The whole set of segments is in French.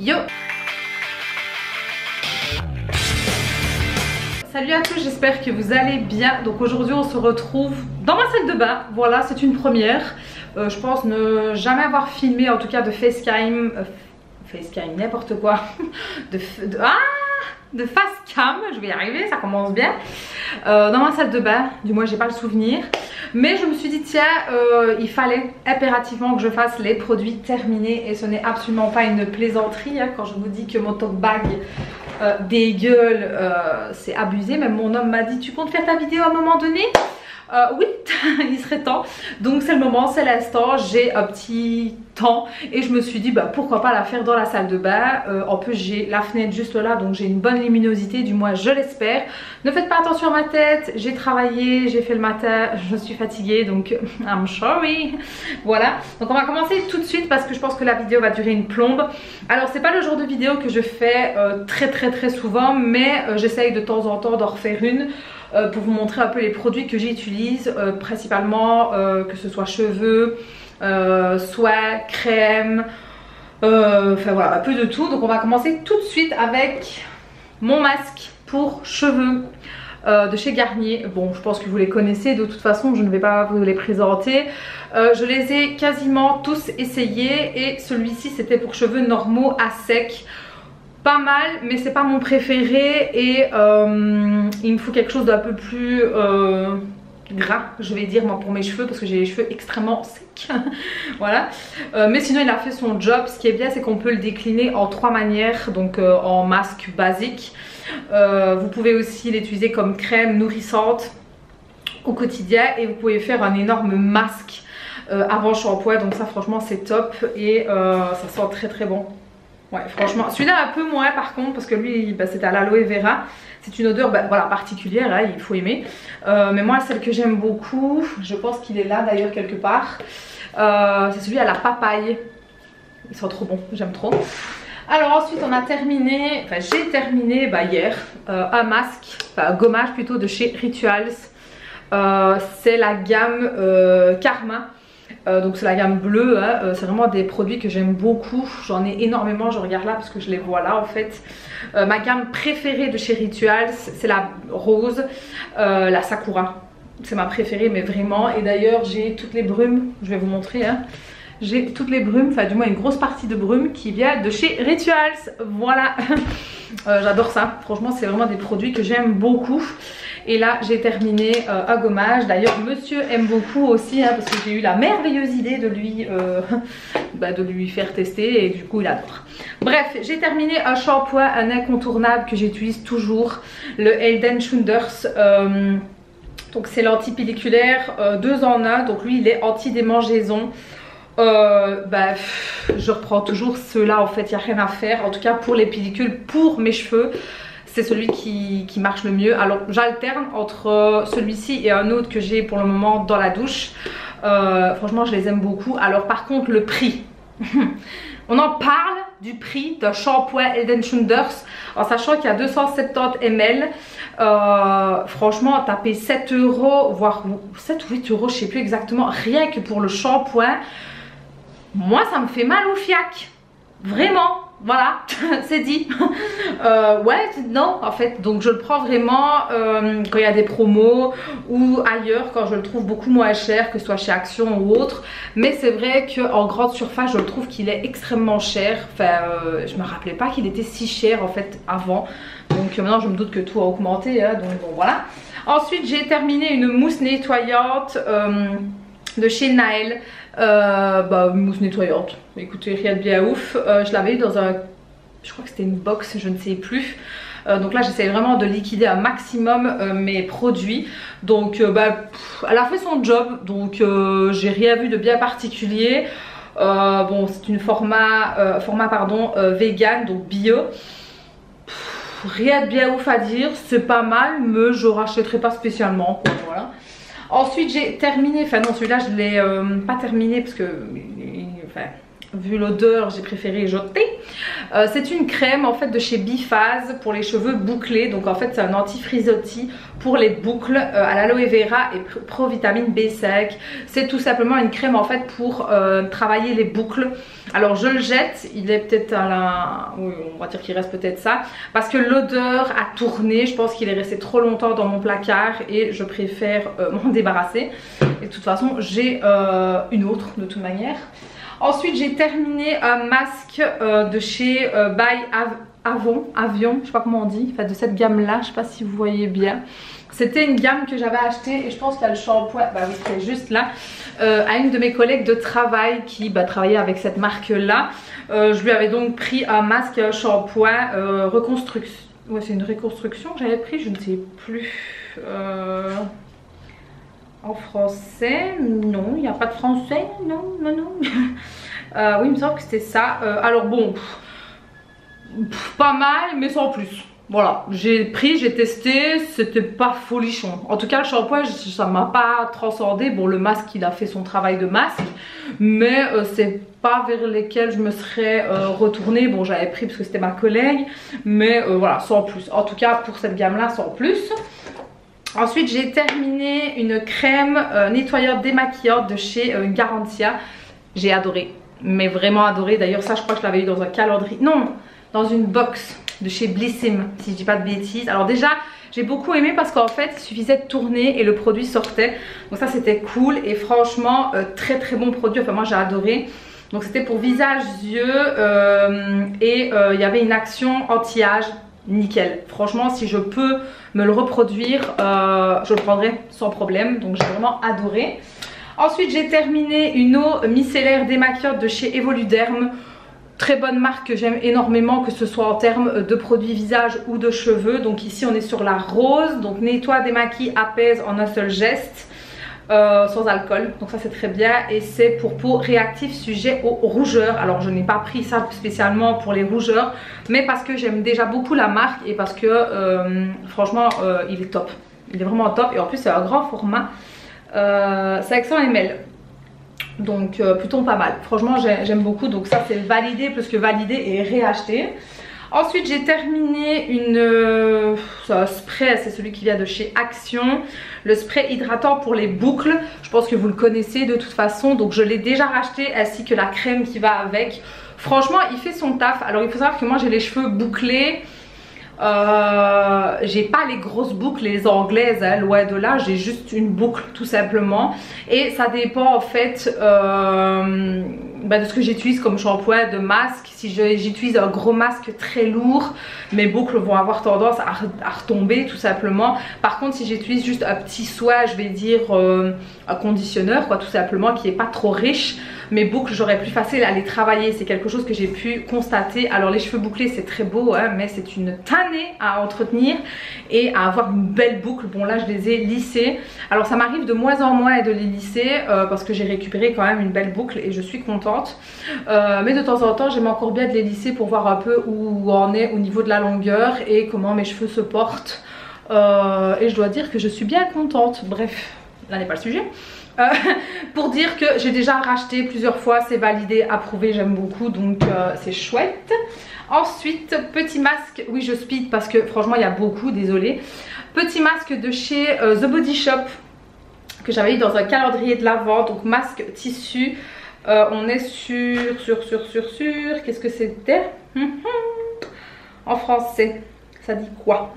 Yo! Salut à tous, j'espère que vous allez bien. Donc aujourd'hui on se retrouve dans ma salle de bain. Voilà, c'est une première. Je pense ne jamais avoir filmé en tout cas de facecam. Facecam, n'importe quoi. de facecam, je vais y arriver, ça commence bien. Dans ma salle de bain, du moins j'ai pas le souvenir. Mais je me suis dit tiens, il fallait impérativement que je fasse les produits terminés. Et ce n'est absolument pas une plaisanterie hein, quand je vous dis que mon tote bag dégueule, c'est abusé. Même mon homme m'a dit tu comptes faire ta vidéo à un moment donné? Oui, il serait temps. Donc c'est le moment, c'est l'instant. J'ai un petit temps et je me suis dit bah pourquoi pas la faire dans la salle de bain. En plus j'ai la fenêtre juste là, donc j'ai une bonne luminosité, du moins je l'espère. Ne faites pas attention à ma tête, j'ai travaillé, j'ai fait le matin, je suis fatiguée donc I'm sorry. Voilà, donc on va commencer tout de suite parce que je pense que la vidéo va durer une plombe. Alors c'est pas le genre de vidéo que je fais très souvent, mais j'essaye de temps en temps d'en refaire une. Pour vous montrer un peu les produits que j'utilise, principalement que ce soit cheveux, soins, crème, enfin voilà, un peu de tout. Donc on va commencer tout de suite avec mon masque pour cheveux de chez Garnier. Bon, je pense que vous les connaissez, de toute façon je ne vais pas vous les présenter. Je les ai quasiment tous essayés et celui-ci c'était pour cheveux normaux à sec. Pas mal, mais c'est pas mon préféré et il me faut quelque chose d'un peu plus gras, je vais dire moi pour mes cheveux parce que j'ai les cheveux extrêmement secs. Voilà, mais sinon il a fait son job. Ce qui est bien c'est qu'on peut le décliner en 3 manières, donc en masque basique. Vous pouvez aussi l'utiliser comme crème nourrissante au quotidien et vous pouvez faire un énorme masque avant shampoing, donc ça franchement c'est top et ça sent très bon. Ouais, franchement, celui-là un peu moins par contre parce que lui bah, c'était à l'aloe vera. C'est une odeur bah, voilà, particulière, hein, il faut aimer. Mais moi celle que j'aime beaucoup, je pense qu'il est là d'ailleurs quelque part. C'est celui à la papaye. Il sent trop bon, j'aime trop. Alors ensuite on a terminé, enfin j'ai terminé bah, hier un masque, enfin un gommage plutôt de chez Rituals. C'est la gamme Karma. Donc c'est la gamme bleue, hein. C'est vraiment des produits que j'aime beaucoup, j'en ai énormément, je regarde là parce que je les vois là en fait. Ma gamme préférée de chez Rituals c'est la rose, la Sakura, c'est ma préférée mais vraiment. Et d'ailleurs j'ai toutes les brumes, je vais vous montrer hein. J'ai toutes les brumes, enfin du moins une grosse partie de brume qui vient de chez Rituals, voilà. J'adore ça, franchement c'est vraiment des produits que j'aime beaucoup. Et là j'ai terminé un gommage, d'ailleurs monsieur aime beaucoup aussi hein, parce que j'ai eu la merveilleuse idée de lui faire tester et du coup il adore. Bref, j'ai terminé un shampoing, un incontournable que j'utilise toujours, le Head & Shoulders. Donc c'est l'anti-pelliculaire 2 en 1, donc lui il est anti-démangeaison. Bah, je reprends toujours ceux-là en fait, il n'y a rien à faire. En tout cas pour les pellicules, pour mes cheveux, c'est celui qui marche le mieux. Alors j'alterne entre celui-ci et un autre que j'ai pour le moment dans la douche. Franchement je les aime beaucoup. Alors par contre le prix, on en parle du prix d'un shampoing Head & Shoulders en sachant qu'il y a 270 ml. Franchement taper 7 €, voire 7 ou 8 €, je sais plus exactement, rien que pour le shampoing. Moi ça me fait mal au fiac, vraiment, voilà, c'est dit. Ouais, non en fait, donc je le prends vraiment quand il y a des promos ou ailleurs, quand je le trouve beaucoup moins cher, que ce soit chez Action ou autre. Mais c'est vrai qu'en grande surface je le trouve qu'il est extrêmement cher. Enfin je me rappelais pas qu'il était si cher en fait avant. Donc maintenant je me doute que tout a augmenté hein, donc bon voilà. Ensuite j'ai terminé une mousse nettoyante de chez Naël. Bah mousse nettoyante, écoutez rien de bien ouf. Je l'avais eu dans un, je crois que c'était une box, je ne sais plus. Donc là j'essaie vraiment de liquider un maximum mes produits. Donc bah, elle a fait son job, donc j'ai rien vu de bien particulier. Bon c'est une format vegan, donc bio. Rien de bien ouf à dire, c'est pas mal mais je rachèterai pas spécialement quoi, voilà. Ensuite j'ai terminé, enfin non celui-là je l'ai pas terminé parce que enfin, vu l'odeur j'ai préféré jeter. C'est une crème en fait de chez Biphase pour les cheveux bouclés. Donc en fait c'est un anti-frizzotis pour les boucles à l'aloe vera et provitamine B5. C'est tout simplement une crème en fait pour travailler les boucles. Alors je le jette, il est peut-être à la... Oui, on va dire qu'il reste peut-être ça. Parce que l'odeur a tourné, je pense qu'il est resté trop longtemps dans mon placard et je préfère m'en débarrasser. Et de toute façon j'ai une autre de toute manière. Ensuite j'ai terminé un masque de chez Avion, je sais pas comment on dit, enfin de cette gamme là, je sais pas si vous voyez bien. C'était une gamme que j'avais acheté et je pense qu'il y a le shampoing, bah oui c'est juste là, à une de mes collègues de travail qui travaillait avec cette marque là. Je lui avais donc pris un masque shampoing reconstruction, ouais c'est une reconstruction que j'avais pris, je ne sais plus. En français, non, il n'y a pas de français, non. Oui, il me semble que c'était ça. Alors bon, pas mal, mais sans plus. Voilà, j'ai pris, j'ai testé, c'était pas folichon. En tout cas, le shampoing, ça m'a pas transcendé. Bon, le masque, il a fait son travail de masque, mais c'est pas vers lesquels je me serais retournée. Bon, j'avais pris parce que c'était ma collègue, mais voilà, sans plus. En tout cas, pour cette gamme-là, sans plus. Ensuite j'ai terminé une crème nettoyeur démaquillante de chez Garantia. J'ai adoré, mais vraiment adoré. D'ailleurs ça je crois que je l'avais eu dans un calendrier, non, dans une box de chez Blissim si je dis pas de bêtises. Alors déjà j'ai beaucoup aimé parce qu'en fait il suffisait de tourner et le produit sortait. Donc ça c'était cool et franchement très très bon produit, enfin moi j'ai adoré. Donc c'était pour visage, yeux et il y avait une action anti-âge. Nickel, franchement si je peux me le reproduire je le prendrai sans problème, donc j'ai vraiment adoré. Ensuite j'ai terminé une eau micellaire démaquillante de chez Evoluderm, très bonne marque que j'aime énormément, que ce soit en termes de produits visage ou de cheveux. Donc ici on est sur la rose, donc nettoie, démaquille, apaise en un seul geste. Sans alcool, donc ça c'est très bien et c'est pour peau réactive sujet aux rougeurs. Alors je n'ai pas pris ça spécialement pour les rougeurs, mais parce que j'aime déjà beaucoup la marque et parce que franchement il est top, il est vraiment top et en plus c'est un grand format, c'est 500 ml. Donc plutôt pas mal, franchement j'aime beaucoup, donc ça c'est validé plus que validé et réacheté. Ensuite j'ai terminé un spray, c'est celui qui vient de chez Action, le spray hydratant pour les boucles. Je pense que vous le connaissez de toute façon, donc je l'ai déjà racheté, ainsi que la crème qui va avec. Franchement il fait son taf. Alors il faut savoir que moi j'ai les cheveux bouclés, j'ai pas les grosses boucles les anglaises hein, loin de là, j'ai juste une boucle tout simplement et ça dépend en fait de ce que j'utilise comme shampoing, de masque. Si j'utilise un gros masque très lourd, mes boucles vont avoir tendance à retomber tout simplement. Par contre si j'utilise juste un petit soin, je vais dire un conditionneur quoi, tout simplement, qui est pas trop riche, mes boucles j'aurais plus facile à les travailler. C'est quelque chose que j'ai pu constater. Alors les cheveux bouclés c'est très beau hein, mais c'est une tannée à entretenir et à avoir une belle boucle. Bon là je les ai lissées, alors ça m'arrive de moins en moins de les lisser parce que j'ai récupéré quand même une belle boucle et je suis contente, mais de temps en temps j'aime encore bien de les lisser pour voir un peu où on est au niveau de la longueur et comment mes cheveux se portent, et je dois dire que je suis bien contente. Bref, là n'est pas le sujet. Pour dire que j'ai déjà racheté plusieurs fois, c'est validé, approuvé, j'aime beaucoup, donc c'est chouette. Ensuite, petit masque, oui je speed parce que franchement il y a beaucoup, désolé. Petit masque de chez The Body Shop que j'avais eu dans un calendrier de l'Avent, donc masque tissu. On est sur qu'est-ce que c'était en français, ça dit quoi?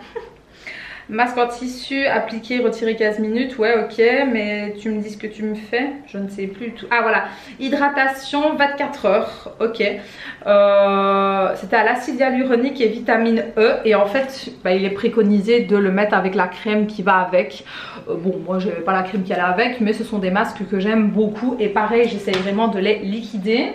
Masque en tissu, appliqué, retiré 15 minutes, ouais ok, mais tu me dis ce que tu me fais, je ne sais plus tout. Ah voilà, hydratation 24 heures, ok. C'était à l'acide hyaluronique et vitamine E et en fait il est préconisé de le mettre avec la crème qui va avec. Bon moi j'avais pas la crème qui allait avec, mais ce sont des masques que j'aime beaucoup et pareil j'essaye vraiment de les liquider.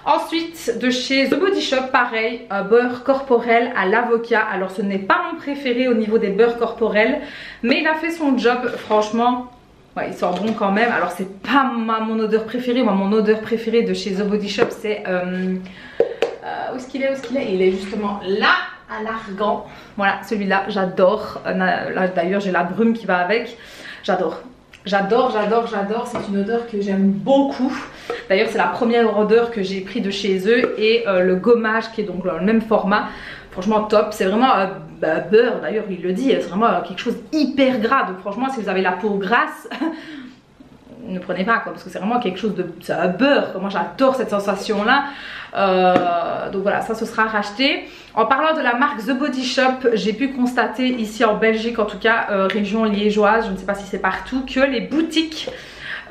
Ensuite de chez The Body Shop, pareil, un beurre corporel à l'avocat. Alors ce n'est pas mon préféré au niveau des beurres corporels, mais il a fait son job, franchement, ouais, il sent bon quand même. Alors c'est pas mon odeur préférée, moi mon odeur préférée de chez The Body Shop c'est... où est-ce qu'il est, il est justement là, à l'argan. Voilà, celui-là, j'adore. Là d'ailleurs j'ai la brume qui va avec, j'adore. J'adore, c'est une odeur que j'aime beaucoup. D'ailleurs c'est la première odeur que j'ai pris de chez eux. Et le gommage qui est donc dans le même format, franchement top. C'est vraiment beurre, d'ailleurs il le dit, c'est vraiment quelque chose hyper gras. Donc franchement si vous avez la peau grasse ne prenez pas quoi, parce que c'est vraiment quelque chose de beurre. Moi j'adore cette sensation là. Donc voilà, ça ce sera racheté. En parlant de la marque The Body Shop, j'ai pu constater ici en Belgique, en tout cas région liégeoise, je ne sais pas si c'est partout, que les boutiques,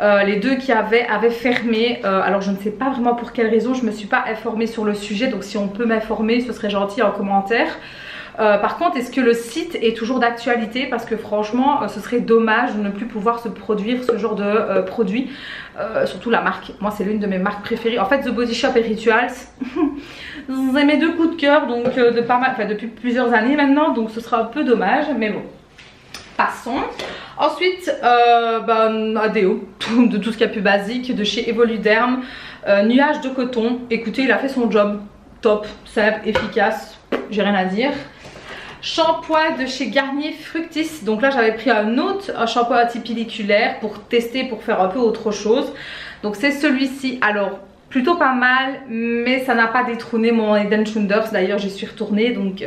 les deux qui avaient fermé. Alors je ne sais pas vraiment pour quelle raison, je ne me suis pas informée sur le sujet, donc si on peut m'informer ce serait gentil en commentaire. Par contre, est-ce que le site est toujours d'actualité? Parce que franchement ce serait dommage de ne plus pouvoir se produire ce genre de produit, surtout la marque, moi c'est l'une de mes marques préférées. En fait The Body Shop et Rituals c'est mes deux coups de cœur, donc depuis plusieurs années maintenant, donc ce sera un peu dommage, mais bon, passons. Ensuite Adeo, de tout ce qu'il y a plus basique, de chez Evoluderm, nuage de coton. Écoutez, il a fait son job, top, simple, efficace, j'ai rien à dire. Shampoing de chez Garnier Fructis. Donc là j'avais pris un autre shampoing antipelliculaire pour tester, pour faire un peu autre chose. Donc c'est celui-ci. Alors plutôt pas mal, mais ça n'a pas détrôné mon Head & Shoulders. D'ailleurs j'y suis retournée, donc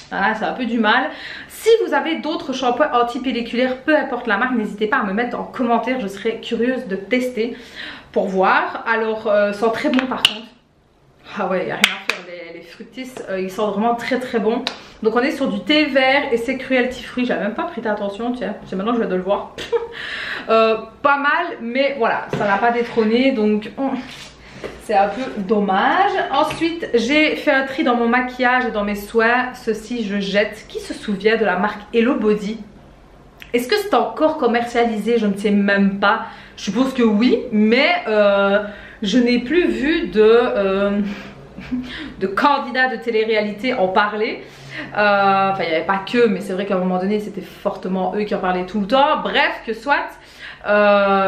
voilà, c'est un peu du mal. Si vous avez d'autres shampoings antipelliculaires, peu importe la marque, n'hésitez pas à me mettre en commentaire. Je serais curieuse de tester pour voir. Alors sent très bon par contre. Ah ouais, il n'y a rien à faire, les Fructis, ils sentent vraiment très très bon. Donc on est sur du thé vert et c'est cruelty free. J'avais même pas prêté attention, tiens, c'est maintenant que je viens de le voir. Pas mal, mais voilà, ça n'a pas détrôné, donc c'est un peu dommage. Ensuite j'ai fait un tri dans mon maquillage et dans mes soins. Ceci je jette. Qui se souvient de la marque Hello Body? Est-ce que c'est encore commercialisé? Je ne sais même pas. Je suppose que oui, mais je n'ai plus vu de candidats de télé-réalité en parler. Enfin il n'y avait pas que, mais c'est vrai qu'à un moment donné c'était fortement eux qui en parlaient tout le temps. Bref, que soit.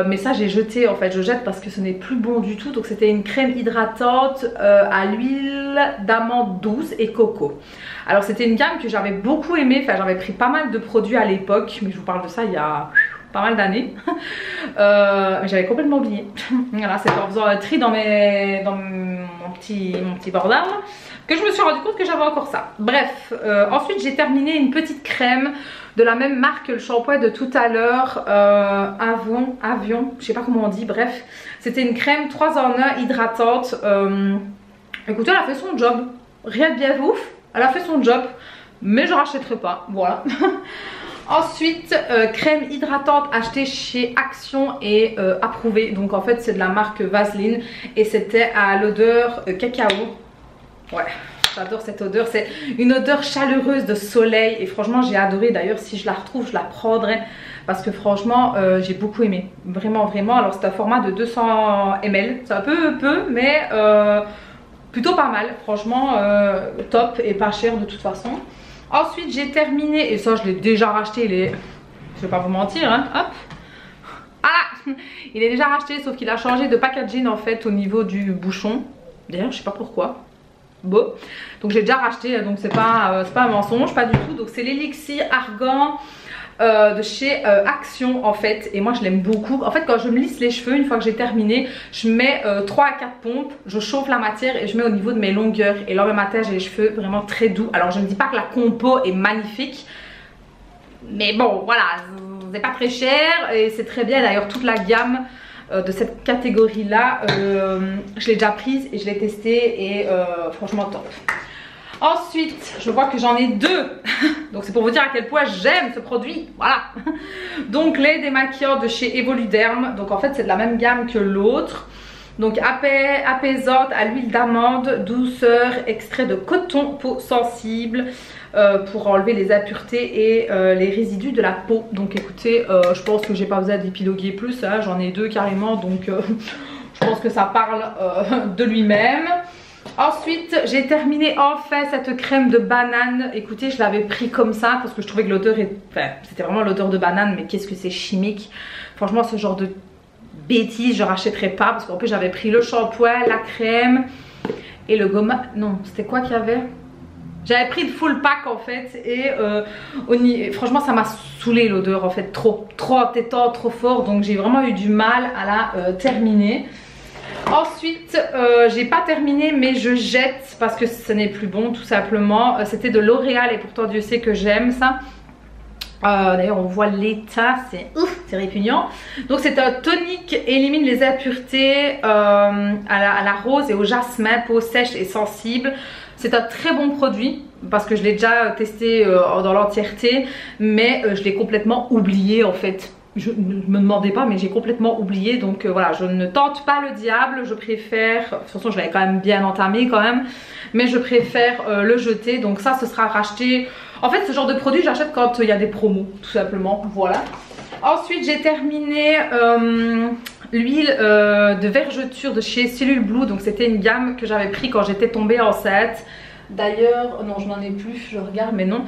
Mais ça j'ai jeté, en fait je jette parce que ce n'est plus bon du tout. Donc c'était une crème hydratante à l'huile d'amande douce et coco. Alors c'était une gamme que j'avais beaucoup aimée. Enfin j'avais pris pas mal de produits à l'époque, mais je vous parle de ça il y a pas mal d'années. Mais j'avais complètement oublié. Voilà, c'est en faisant un tri dans mon petit bordel que je me suis rendu compte que j'avais encore ça. Bref, ensuite j'ai terminé une petite crème de la même marque que le shampoing de tout à l'heure, Avion, je sais pas comment on dit, bref. C'était une crème 3 en 1 hydratante. Écoutez, elle a fait son job, rien de bien ouf, elle a fait son job, mais je rachèterai pas, voilà. Ensuite, crème hydratante achetée chez Action et approuvée. Donc en fait c'est de la marque Vaseline et c'était à l'odeur cacao. Ouais, j'adore cette odeur, c'est une odeur chaleureuse de soleil et franchement j'ai adoré. D'ailleurs si je la retrouve je la prendrai parce que franchement j'ai beaucoup aimé, vraiment vraiment. Alors c'est un format de 200 ml, c'est un peu mais plutôt pas mal, franchement top et pas cher de toute façon. Ensuite j'ai terminé, et ça je l'ai déjà racheté, je vais pas vous mentir hein, hop. Ah, il est déjà racheté sauf qu'il a changé de packaging en fait au niveau du bouchon. D'ailleurs je sais pas pourquoi. Bon, donc j'ai déjà racheté, donc c'est pas un mensonge, pas du tout. Donc c'est l'élixir argan de chez Action en fait, et moi je l'aime beaucoup. En fait quand je me lisse les cheveux, une fois que j'ai terminé, je mets 3 à 4 pompes, je chauffe la matière et je mets au niveau de mes longueurs. Et là le matin j'ai les cheveux vraiment très doux. Alors je ne dis pas que la compo est magnifique, mais bon voilà, c'est pas très cher et c'est très bien. D'ailleurs toute la gamme de cette catégorie là je l'ai déjà prise et je l'ai testée et franchement top. Ensuite je vois que j'en ai 2 donc c'est pour vous dire à quel point j'aime ce produit, voilà. Donc les démaquillants de chez Evoluderm, donc en fait c'est de la même gamme que l'autre. Donc apaisante à l'huile d'amande, douceur, extrait de coton, peau sensible, pour enlever les impuretés et les résidus de la peau. Donc écoutez, je pense que j'ai pas besoin d'épiloguer plus, hein, j'en ai 2 carrément, donc je pense que ça parle de lui-même. Ensuite j'ai terminé enfin cette crème de banane. Écoutez, je l'avais pris comme ça parce que je trouvais que l'odeur c'était vraiment l'odeur de banane, mais qu'est-ce que c'est chimique. Franchement ce genre de bêtises je rachèterai pas, parce qu'en plus j'avais pris le shampoing, la crème et le gommage. Non, c'était quoi qu'il y avait? J'avais pris le full pack en fait et franchement ça m'a saoulé l'odeur en fait, trop entêtant, trop fort, donc j'ai vraiment eu du mal à la terminer. Ensuite, j'ai pas terminé mais je jette parce que ce n'est plus bon tout simplement. C'était de L'Oréal et pourtant Dieu sait que j'aime ça. D'ailleurs on voit l'état, c'est répugnant. Donc c'est un tonique, élimine les impuretés à la rose et au jasmin, peau sèche et sensible. C'est un très bon produit parce que je l'ai déjà testé dans l'entièreté, mais je l'ai complètement oublié en fait. Je ne me demandais pas mais j'ai complètement oublié, donc voilà, je ne tente pas le diable, je préfère, de toute façon je l'avais quand même bien entamé quand même, mais je préfère le jeter. Donc ça, ce sera racheté. En fait ce genre de produit j'achète quand il y a des promos tout simplement, voilà. Ensuite j'ai terminé l'huile de vergeture de chez Cellule Blue, donc c'était une gamme que j'avais pris quand j'étais tombée enceinte. D'ailleurs, non, je n'en ai plus, je regarde, mais non.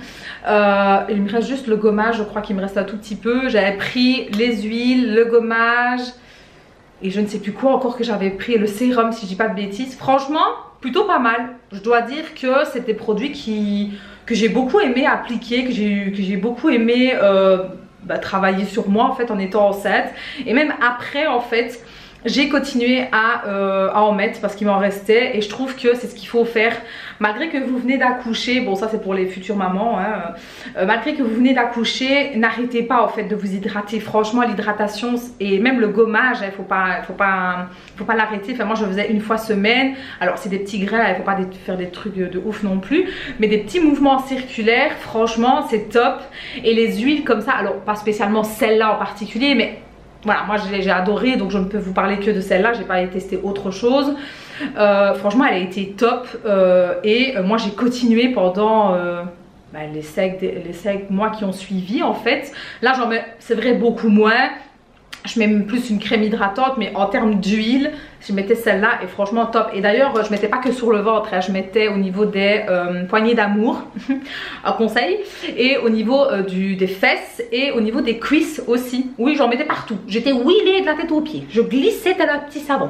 Il me reste juste le gommage, je crois qu'il me reste un tout petit peu. J'avais pris les huiles, le gommage et je ne sais plus quoi encore que j'avais pris, le sérum si je dis pas de bêtises. Franchement, plutôt pas mal. Je dois dire que c'est des produits que j'ai beaucoup aimé appliquer, que j'ai beaucoup aimé travailler sur moi en fait en étant enceinte. Et même après en fait, j'ai continué à en mettre parce qu'il m'en restait et je trouve que c'est ce qu'il faut faire malgré que vous venez d'accoucher. Bon, ça c'est pour les futures mamans hein. Malgré que vous venez d'accoucher, n'arrêtez pas en fait de vous hydrater. Franchement l'hydratation et même le gommage, il faut pas l'arrêter. Enfin moi je le faisais une fois semaine. Alors c'est des petits grains, il faut pas faire des trucs de ouf non plus, mais des petits mouvements circulaires, franchement c'est top. Et les huiles comme ça, alors pas spécialement celle-là en particulier, mais voilà, moi j'ai adoré, donc je ne peux vous parler que de celle-là, j'ai pas testé autre chose. Franchement elle a été top et moi j'ai continué pendant les 5 mois qui ont suivi en fait. Là j'en mets, c'est vrai, beaucoup moins. Je mets plus une crème hydratante, mais en termes d'huile, je mettais celle-là et franchement top. Et d'ailleurs, je mettais pas que sur le ventre, hein, je mettais au niveau des poignées d'amour, un conseil, et au niveau des fesses et au niveau des cuisses aussi. Oui, j'en mettais partout. J'étais huilée de la tête aux pieds. Je glissais tel un petit savon.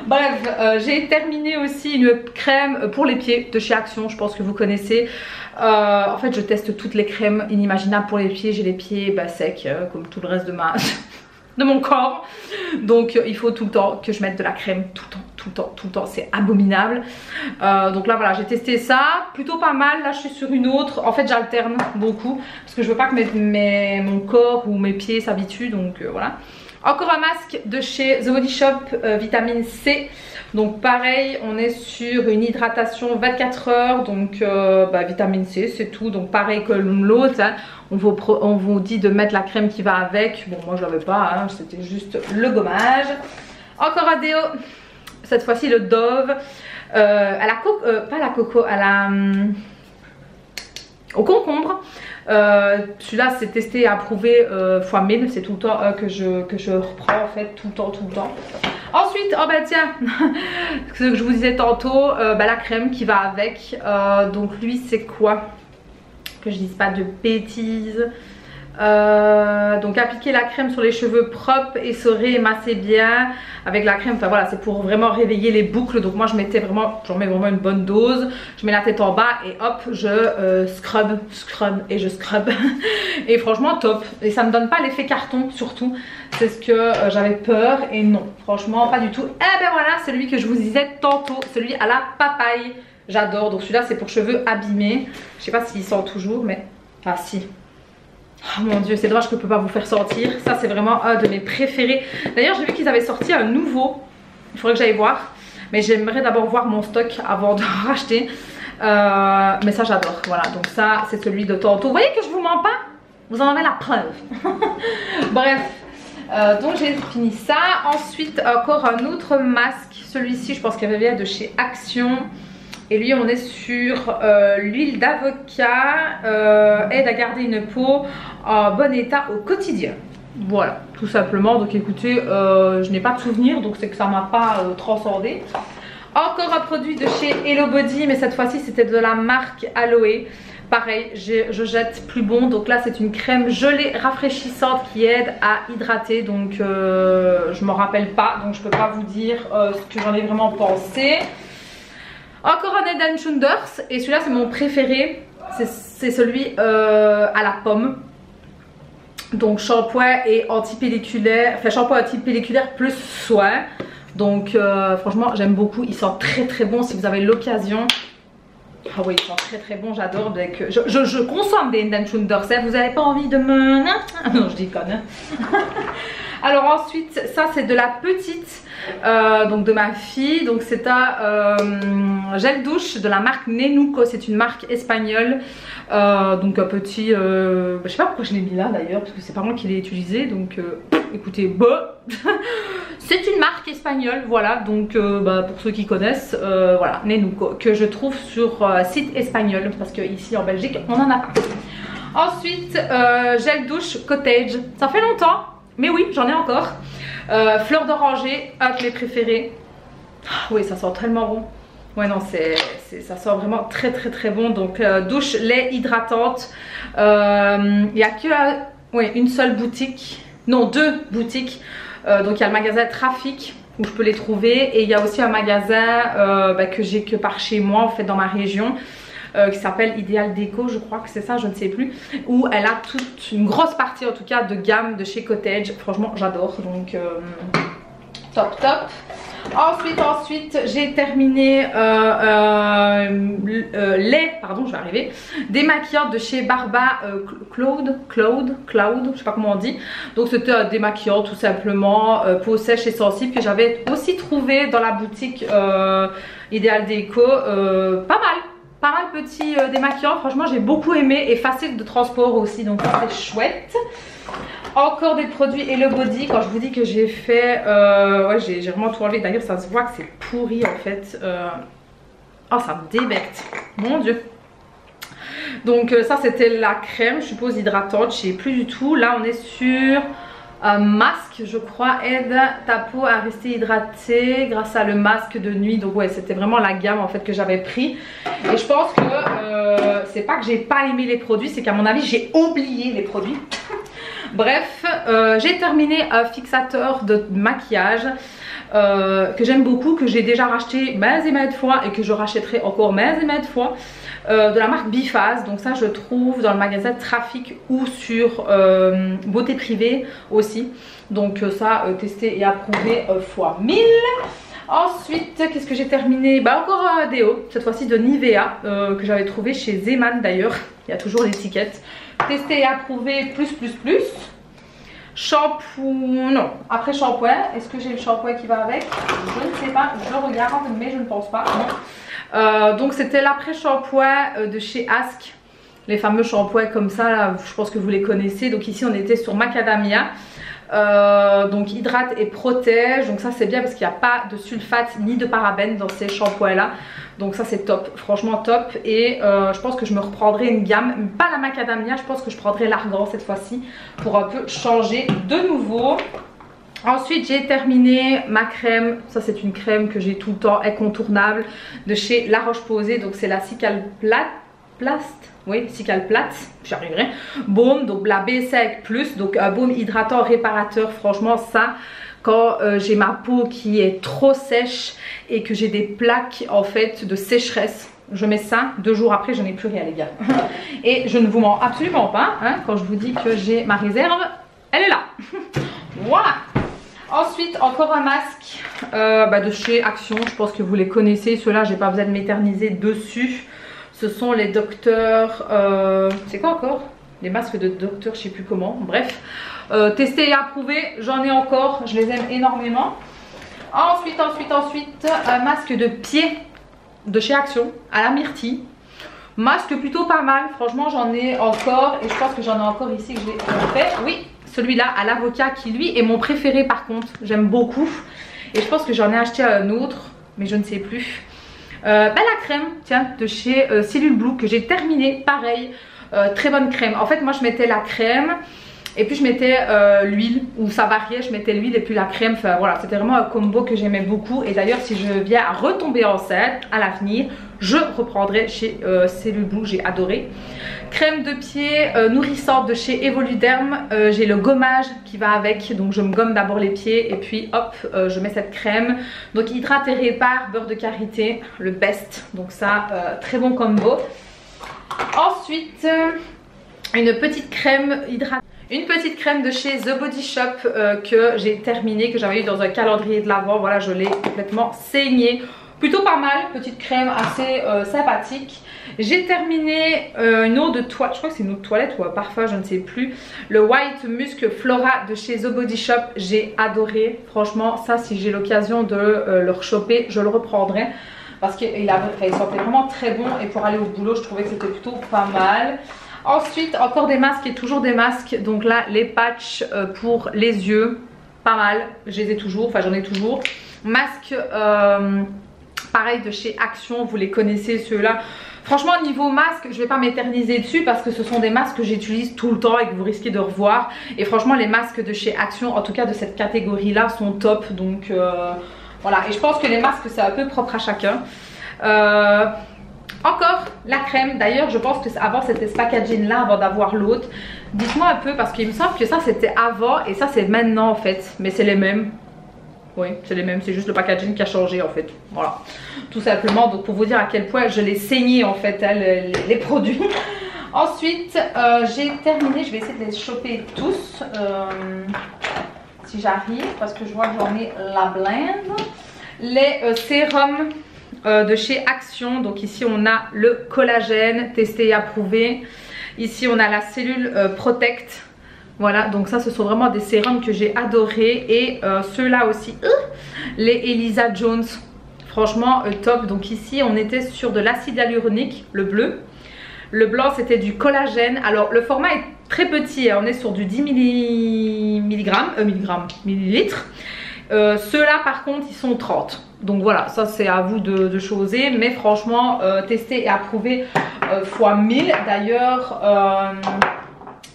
Bref, j'ai terminé aussi une crème pour les pieds de chez Action, je pense que vous connaissez. En fait je teste toutes les crèmes inimaginables pour les pieds. J'ai les pieds secs comme tout le reste de mon corps. Donc il faut tout le temps que je mette de la crème, tout le temps, c'est abominable. Donc là voilà, j'ai testé ça, plutôt pas mal. Là je suis sur une autre, en fait j'alterne beaucoup parce que je veux pas que mon corps ou mes pieds s'habituent, donc voilà. Encore un masque de chez The Body Shop, vitamine C. Donc pareil, on est sur une hydratation 24 heures. Donc vitamine C, c'est tout. Donc pareil que l'autre, hein, on vous dit de mettre la crème qui va avec. Bon, moi je l'avais pas, hein, c'était juste le gommage. Encore un déo, cette fois-ci le Dove. À la pas la coco, à la... au concombre. Celui-là c'est testé et approuvé fois 1000, c'est tout le temps que je reprends en fait, tout le temps. Ensuite, oh bah tiens, ce que je vous disais tantôt, la crème qui va avec. Donc lui c'est quoi? Que je dise pas de bêtises. Donc appliquer la crème sur les cheveux propres, essorer et masser bien avec la crème. Enfin voilà, c'est pour vraiment réveiller les boucles. Donc moi j'en mets vraiment une bonne dose. Je mets la tête en bas et hop, je scrub et je scrub. Et franchement top. Et ça me donne pas l'effet carton surtout. C'est ce que j'avais peur et non, franchement pas du tout. Et ben voilà, celui que je vous disais tantôt, celui à la papaye. J'adore. Donc celui-là c'est pour cheveux abîmés. Je sais pas s'il sent toujours, mais ah si. Oh mon dieu, c'est dommage que je peux pas vous faire sortir. Ça c'est vraiment un de mes préférés. D'ailleurs j'ai vu qu'ils avaient sorti un nouveau. Il faudrait que j'aille voir. Mais j'aimerais d'abord voir mon stock avant de racheter. Mais ça j'adore. Voilà, donc ça c'est celui de tantôt. Vous voyez que je vous mens pas? Vous en avez la preuve. Bref, donc j'ai fini ça. Ensuite encore un autre masque. Celui-ci je pense qu'il vient de chez Action. Et lui on est sur l'huile d'avocat, aide à garder une peau en bon état au quotidien. Voilà, tout simplement. Donc écoutez, je n'ai pas de souvenir, donc c'est que ça m'a pas transcendé. Encore un produit de chez Hello Body, mais cette fois-ci c'était de la marque Aloe. Pareil, je jette plus bon. Donc là c'est une crème gelée rafraîchissante qui aide à hydrater. Donc je m'en rappelle pas, donc je peux pas vous dire ce que j'en ai vraiment pensé. Encore un Head & Shoulders, et celui-là c'est mon préféré, c'est celui à la pomme. Donc shampoing et anti-pelliculaire, enfin shampoing anti-pelliculaire plus soin. Donc franchement j'aime beaucoup, il sent très très bon si vous avez l'occasion. Ah oui, il sent très très bon, j'adore. Je consomme des Head & Shoulders, vous n'avez pas envie de me... Non, je déconne. Alors ensuite, ça c'est de la petite, donc de ma fille. Donc c'est un gel douche de la marque Nenuco, c'est une marque espagnole. Donc un petit, je sais pas pourquoi je l'ai mis là d'ailleurs, parce que c'est pas moi qui l'ai utilisé. Donc écoutez, bah, c'est une marque espagnole, voilà. Donc pour ceux qui connaissent, voilà, Nenuco, que je trouve sur site espagnol, parce que ici en Belgique on en a pas. Ensuite, gel douche Cottage, ça fait longtemps. Mais oui, j'en ai encore. Fleur d'oranger, un de mes préférés. Ah, oui, ça sent tellement bon. Ouais, non, ça sent vraiment très très très bon. Donc, douche lait hydratante. Il n'y a que une seule boutique. Non, 2 boutiques. Donc, il y a le magasin Trafic où je peux les trouver. Et il y a aussi un magasin que j'ai que par chez moi, en fait, dans ma région. Qui s'appelle Ideal Déco, je crois que c'est ça, je ne sais plus, où elle a toute une grosse partie en tout cas de gamme de chez Cottage. Franchement j'adore, donc top top. Ensuite j'ai terminé je vais arriver, démaquillant de chez Barba Cloud, je sais pas comment on dit. Donc c'était un démaquillant tout simplement, peau sèche et sensible, que j'avais aussi trouvé dans la boutique Ideal Déco. Pas mal petit démaquillant, franchement j'ai beaucoup aimé, et facile de transport aussi, donc c'est chouette. Encore des produits Hello Body. Quand je vous dis que j'ai fait, ouais, j'ai vraiment tout enlevé, d'ailleurs ça se voit que c'est pourri en fait. Oh, ça me débecte, mon dieu. Donc ça c'était la crème, je suppose hydratante, je sais plus du tout. Là on est sur un masque, je crois, aide ta peau à rester hydratée grâce à le masque de nuit. Donc ouais, c'était vraiment la gamme en fait que j'avais pris. Et je pense que c'est pas que j'ai pas aimé les produits, c'est qu'à mon avis j'ai oublié les produits. Bref, j'ai terminé un fixateur de maquillage que j'aime beaucoup, que j'ai déjà racheté maintes et maintes fois et que je rachèterai encore maintes et maintes fois. De la marque Biphase, donc ça je trouve dans le magasin Trafic ou sur Beauté Privée aussi. Donc ça testé et approuvé fois 1000. Ensuite qu'est-ce que j'ai terminé? Encore un déo, cette fois-ci de Nivea, que j'avais trouvé chez Zeman d'ailleurs, il y a toujours l'étiquette. Testé et approuvé plus. Shampoing, non, après shampoing, est-ce que j'ai le shampoing qui va avec? Je ne sais pas, je regarde mais je ne pense pas, non. Donc c'était l'après-shampoing de chez Ask, les fameux shampoings comme ça là, je pense que vous les connaissez. Donc ici on était sur Macadamia, donc hydrate et protège, donc ça c'est bien parce qu'il n'y a pas de sulfate ni de parabènes dans ces shampoings là. Donc ça c'est top, franchement top. Et je pense que je me reprendrai une gamme, pas la Macadamia, je pense que je prendrai l'Argan cette fois-ci pour un peu changer de nouveau. Ensuite j'ai terminé ma crème, ça c'est une crème que j'ai tout le temps, incontournable, de chez La Roche-Posay. Donc c'est la Cicaplast, oui, Cicaplast, j'y arriverai. Baume, donc la B5+, donc un baume hydratant réparateur. Franchement ça, quand j'ai ma peau qui est trop sèche et que j'ai des plaques en fait de sécheresse, je mets ça, 2 jours après je n'ai plus rien les gars. Et je ne vous mens absolument pas, hein, quand je vous dis que j'ai ma réserve, elle est là. Voilà. Ensuite encore un masque de chez Action, je pense que vous les connaissez, ceux-là j'ai pas besoin de m'éterniser dessus. Ce sont les docteurs, c'est quoi encore? Les masques de docteur, je sais plus comment, bref. Testé et approuvé, j'en ai encore, je les aime énormément. Ensuite un masque de pied de chez Action à la myrtille. Masque plutôt pas mal, franchement j'en ai encore, et je pense que j'en ai encore ici que je l'ai fait. Oui, celui-là à l'avocat qui lui est mon préféré par contre, j'aime beaucoup. Et je pense que j'en ai acheté un autre, mais je ne sais plus. La crème, tiens, de chez Cellule Blue que j'ai terminé, pareil, très bonne crème. En fait moi je mettais la crème et puis je mettais l'huile, ou ça variait, je mettais l'huile et puis la crème. Enfin voilà, c'était vraiment un combo que j'aimais beaucoup. Et d'ailleurs si je viens à retomber enceinte à l'avenir, je reprendrai chez Cellule Blue, j'ai adoré. Crème de pied nourrissante de chez Evoluderm, j'ai le gommage qui va avec, donc je me gomme d'abord les pieds et puis hop je mets cette crème. Donc hydrate et répare, beurre de karité, le best, donc ça très bon combo. Ensuite une petite crème hydratante. Une petite crème de chez The Body Shop que j'ai terminée, que j'avais eu dans un calendrier de l'Avent. Voilà, je l'ai complètement saignée. Plutôt pas mal, petite crème assez sympathique. J'ai terminé une eau de toilette, je crois que c'est une eau de toilette ou un parfum, je ne sais plus. Le White Musk Flora de chez The Body Shop, j'ai adoré. Franchement, ça, si j'ai l'occasion de le rechoper, je le reprendrai. Parce qu'il sentait vraiment très bon et pour aller au boulot, je trouvais que c'était plutôt pas mal. Ensuite, encore des masques et toujours des masques. Donc là, les patchs pour les yeux, pas mal. Je les ai toujours, enfin j'en ai toujours. Masque, pareil de chez Action, vous les connaissez ceux-là. Franchement, niveau masque, je vais pas m'éterniser dessus parce que ce sont des masques que j'utilise tout le temps et que vous risquez de revoir. Et franchement, les masques de chez Action, en tout cas de cette catégorie-là, sont top. Donc voilà, et je pense que les masques, c'est un peu propre à chacun. Encore la crème, d'ailleurs je pense que avant c'était ce packaging là avant d'avoir l'autre. Dites-moi un peu parce qu'il me semble que ça c'était avant et ça c'est maintenant en fait. Mais c'est les mêmes. Oui c'est les mêmes, c'est juste le packaging qui a changé en fait. Voilà, tout simplement. Donc pour vous dire à quel point je l'ai saigné en fait hein, les produits. Ensuite j'ai terminé, je vais essayer de les choper tous si j'arrive parce que je vois que j'en ai la blinde. Les sérums de chez Action. Donc ici on a le collagène testé et approuvé. Ici on a la cellule Protect. Voilà, donc ça ce sont vraiment des sérums que j'ai adoré. Et ceux-là aussi, les Elisa Jones. Franchement top. Donc ici on était sur de l'acide hyaluronique, le bleu. Le blanc c'était du collagène. Alors le format est très petit, hein. On est sur du 10 millilitres. Ceux-là par contre ils sont 30. Donc voilà, ça c'est à vous de choisir. Mais franchement, testé et approuvé fois 1000. D'ailleurs,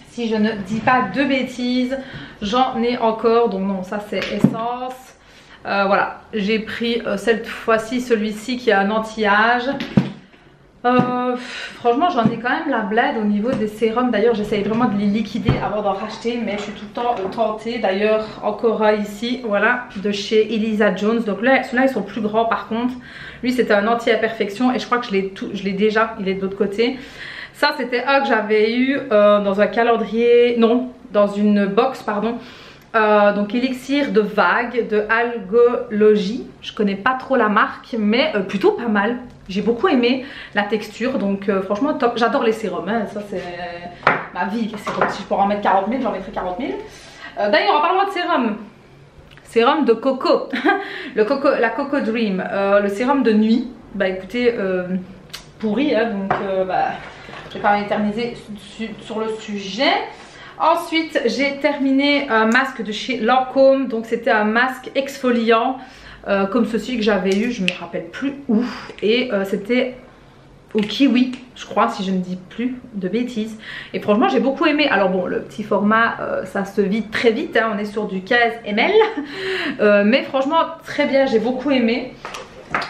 si je ne dis pas de bêtises, j'en ai encore. Donc non, ça c'est Essence. Voilà, j'ai pris cette fois-ci celui-ci qui a un anti-âge. Franchement j'en ai quand même la bled au niveau des sérums. D'ailleurs j'essaye vraiment de les liquider avant d'en racheter, mais je suis tout le temps tentée. D'ailleurs encore un ici, voilà, de chez Elisa Jones. Donc là ceux-là ils sont plus grands par contre. Lui c'était un anti-imperfection et je crois que je l'ai déjà, il est de l'autre côté. Ça c'était un que j'avais eu dans un calendrier, non, dans une box pardon. Donc élixir de vague de Algologie. Je connais pas trop la marque mais plutôt pas mal. J'ai beaucoup aimé la texture, donc franchement top. J'adore les sérums, hein. Ça c'est ma vie les sérums. Si je pourrais en mettre 40 000, j'en mettrais 40 000. D'ailleurs en parlant de sérum, sérum de coco, la Coco Dream, le sérum de nuit. Bah écoutez, pourri hein, donc je vais pas m'éterniser sur le sujet. Ensuite j'ai terminé un masque de chez Lancôme. Donc c'était un masque exfoliant comme ceci que j'avais eu, je me rappelle plus où. Et c'était au kiwi je crois, si je ne dis plus de bêtises. Et franchement j'ai beaucoup aimé. Alors bon, le petit format ça se vide très vite hein. On est sur du 15 ml mais franchement très bien, j'ai beaucoup aimé.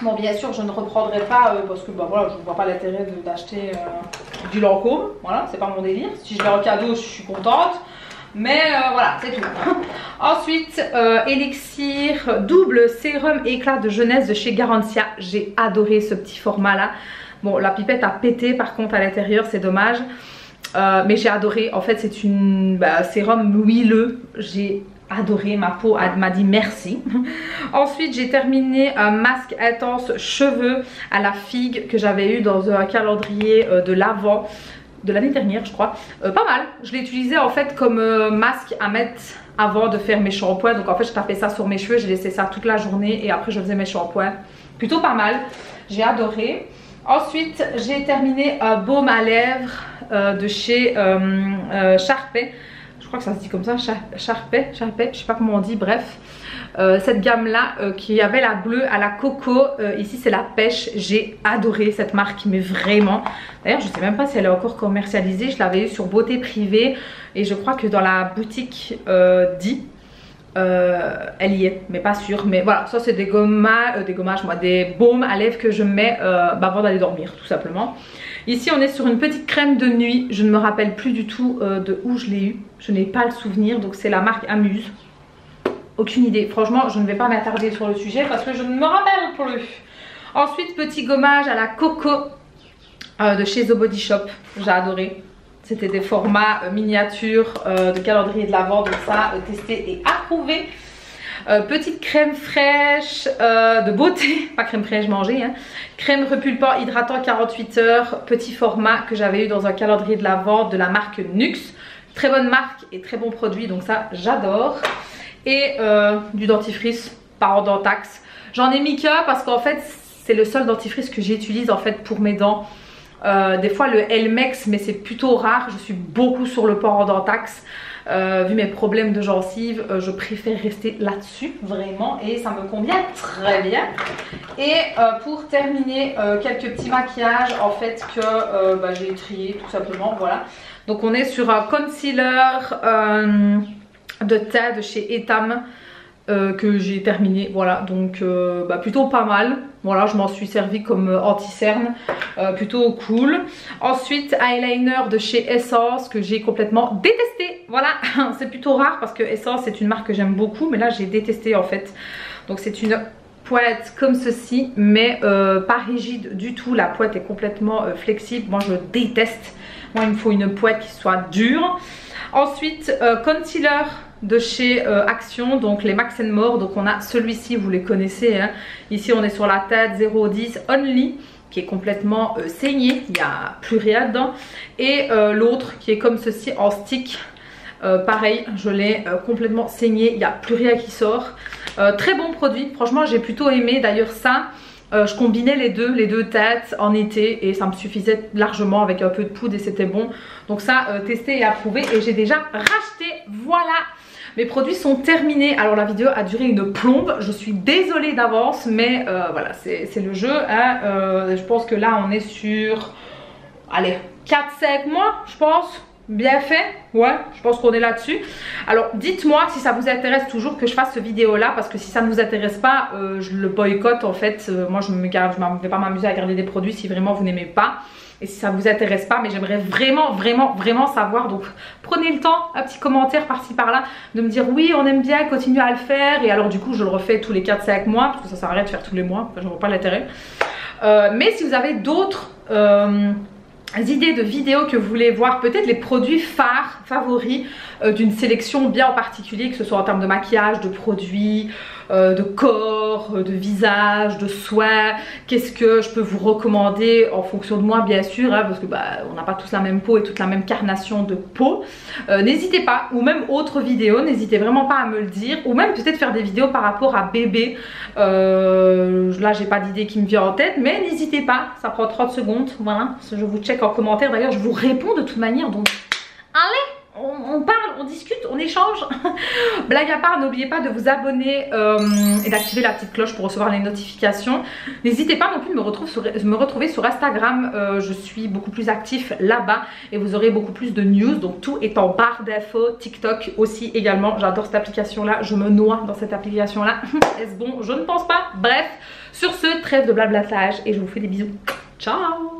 Bon bien sûr je ne reprendrai pas parce que bah voilà, je ne vois pas l'intérêt d'acheter du Lancôme. Voilà, c'est pas mon délire. Si je l'ai en cadeau je suis contente. Mais voilà, c'est tout. Ensuite, Elixir double sérum éclat de jeunesse de chez Garantia. J'ai adoré ce petit format là. Bon, la pipette a pété par contre à l'intérieur, c'est dommage. Mais j'ai adoré. En fait, c'est une sérum huileux. J'ai adoré, ma peau m'a dit merci. Ensuite j'ai terminé un masque intense cheveux à la figue que j'avais eu dans un calendrier de l'Avent de l'année dernière je crois. Pas mal, je l'ai utilisé en fait comme masque à mettre avant de faire mes shampoings. Donc en fait je tapais ça sur mes cheveux, j'ai laissé ça toute la journée et après je faisais mes shampoings. Plutôt pas mal, j'ai adoré. Ensuite j'ai terminé un baume à lèvres de chez Sharpay. Je crois que ça se dit comme ça, Sharpay, je sais pas comment on dit, bref. Cette gamme là qui avait la bleue à la coco, ici c'est la pêche. J'ai adoré cette marque mais vraiment. D'ailleurs je sais même pas si elle est encore commercialisée. Je l'avais eu sur Beauté Privée et je crois que dans la boutique elle y est mais pas sûre. Mais voilà, ça c'est des gommages, moi, des baumes à lèvres que je mets avant d'aller dormir tout simplement. Ici on est sur une petite crème de nuit. Je ne me rappelle plus du tout de où je l'ai eu. Je n'ai pas le souvenir. Donc c'est la marque Amuse. Aucune idée. Franchement je ne vais pas m'attarder sur le sujet parce que je ne me rappelle plus. Ensuite petit gommage à la coco de chez The Body Shop. J'ai adoré. C'était des formats miniatures de calendrier de l'Avent, donc ça testé et approuvé. Petite crème fraîche de beauté, pas crème fraîche mangée, hein. Crème repulpant hydratant 48 heures, petit format que j'avais eu dans un calendrier de l'Avent de la marque Nux. Très bonne marque et très bon produit, donc ça j'adore. Et du dentifrice Parodontax. J'en ai mis qu'un parce qu'en fait c'est le seul dentifrice que j'utilise en fait pour mes dents. Des fois le Elmex, mais c'est plutôt rare. Je suis beaucoup sur le Parodontax. Vu mes problèmes de gencives, je préfère rester là-dessus vraiment et ça me convient très bien. Et pour terminer, quelques petits maquillages en fait que j'ai trié tout simplement, voilà. Donc on est sur un concealer de teint de chez Etam que j'ai terminé, voilà, donc plutôt pas mal. Voilà, je m'en suis servi comme anti-cerne, plutôt cool. Ensuite, eyeliner de chez Essence que j'ai complètement détesté. Voilà, c'est plutôt rare parce que Essence c'est une marque que j'aime beaucoup, mais là j'ai détesté en fait. Donc c'est une pointe comme ceci, mais pas rigide du tout. La pointe est complètement flexible. Moi je déteste. Moi il me faut une pointe qui soit dure. Ensuite, concealer de chez Action, donc les Max More. Donc on a celui-ci, vous les connaissez, hein. Ici on est sur la tête 010 Only qui est complètement saigné, il n'y a plus rien dedans. Et l'autre qui est comme ceci en stick, pareil, je l'ai complètement saigné, il n'y a plus rien qui sort. Très bon produit, franchement j'ai plutôt aimé. D'ailleurs ça, je combinais les deux têtes en été et ça me suffisait largement avec un peu de poudre et c'était bon. Donc ça, testé et approuvé et j'ai déjà racheté, voilà. Mes produits sont terminés. Alors la vidéo a duré une plombe, je suis désolée d'avance, mais voilà, c'est le jeu, hein. Je pense que là on est sur, allez, 4-5 mois je pense. Bien fait, ouais, je pense qu'on est là-dessus. Alors dites-moi si ça vous intéresse toujours que je fasse cette vidéo là, parce que si ça ne vous intéresse pas, je le boycotte en fait. Moi je ne vais pas m'amuser à garder des produits si vraiment vous n'aimez pas. Et si ça vous intéresse pas, mais j'aimerais vraiment savoir. Donc prenez le temps, un petit commentaire par-ci par-là, de me dire oui on aime bien, continuez à le faire. Et alors du coup je le refais tous les 4-5 mois, parce que ça sert à rien de faire tous les mois, enfin, je vois pas l'intérêt. Mais si vous avez d'autres idées de vidéos que vous voulez voir, peut-être les produits phares, favoris d'une sélection bien en particulier, que ce soit en termes de maquillage, de produits, de corps, de visage, de soins, qu'est-ce que je peux vous recommander en fonction de moi bien sûr, hein, parce que on n'a pas tous la même peau et toute la même carnation de peau. N'hésitez pas, ou même autres vidéos, n'hésitez vraiment pas à me le dire, ou même peut-être faire des vidéos par rapport à bébé. Là j'ai pas d'idée qui me vient en tête, mais n'hésitez pas, ça prend 30 secondes, voilà, je vous check en commentaire, d'ailleurs je vous réponds de toute manière, donc allez, on parle, on discute, on échange. Blague à part, n'oubliez pas de vous abonner et d'activer la petite cloche pour recevoir les notifications. N'hésitez pas non plus de me retrouver sur Instagram, je suis beaucoup plus actif là-bas et vous aurez beaucoup plus de news, donc tout est en barre d'infos. TikTok aussi également, j'adore cette application là, je me noie dans cette application là. Est-ce bon? Je ne pense pas. Bref, sur ce, trêve de blablatage et je vous fais des bisous. Ciao.